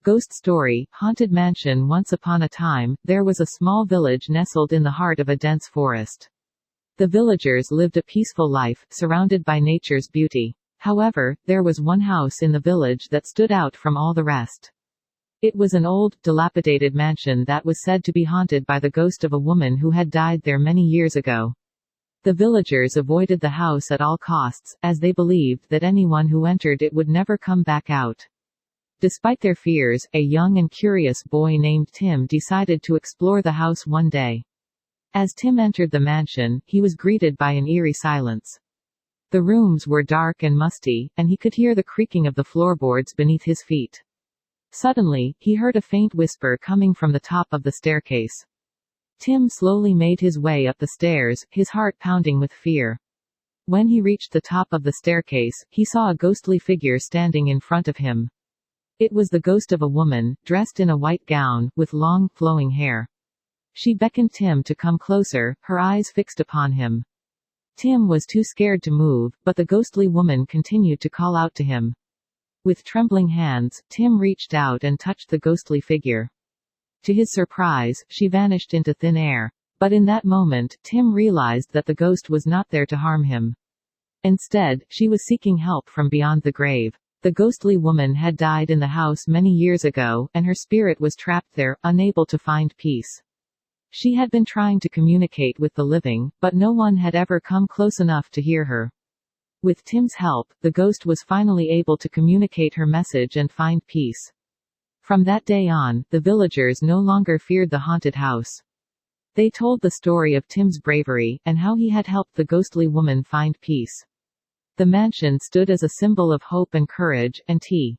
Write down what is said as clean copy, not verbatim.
Ghost Story, Haunted Mansion. Once upon a time, there was a small village nestled in the heart of a dense forest. The villagers lived a peaceful life, surrounded by nature's beauty. However, there was one house in the village that stood out from all the rest. It was an old, dilapidated mansion that was said to be haunted by the ghost of a woman who had died there many years ago. The villagers avoided the house at all costs, as they believed that anyone who entered it would never come back out. Despite their fears, a young and curious boy named Tim decided to explore the house one day. As Tim entered the mansion, he was greeted by an eerie silence. The rooms were dark and musty, and he could hear the creaking of the floorboards beneath his feet. Suddenly, he heard a faint whisper coming from the top of the staircase. Tim slowly made his way up the stairs, his heart pounding with fear. When he reached the top of the staircase, he saw a ghostly figure standing in front of him. It was the ghost of a woman, dressed in a white gown, with long, flowing hair. She beckoned Tim to come closer, her eyes fixed upon him. Tim was too scared to move, but the ghostly woman continued to call out to him. With trembling hands, Tim reached out and touched the ghostly figure. To his surprise, she vanished into thin air. But in that moment, Tim realized that the ghost was not there to harm him. Instead, she was seeking help from beyond the grave. The ghostly woman had died in the house many years ago, and her spirit was trapped there, unable to find peace. She had been trying to communicate with the living, but no one had ever come close enough to hear her. With Tim's help, the ghost was finally able to communicate her message and find peace. From that day on, the villagers no longer feared the haunted house. They told the story of Tim's bravery, and how he had helped the ghostly woman find peace. The mansion stood as a symbol of hope and courage, and T.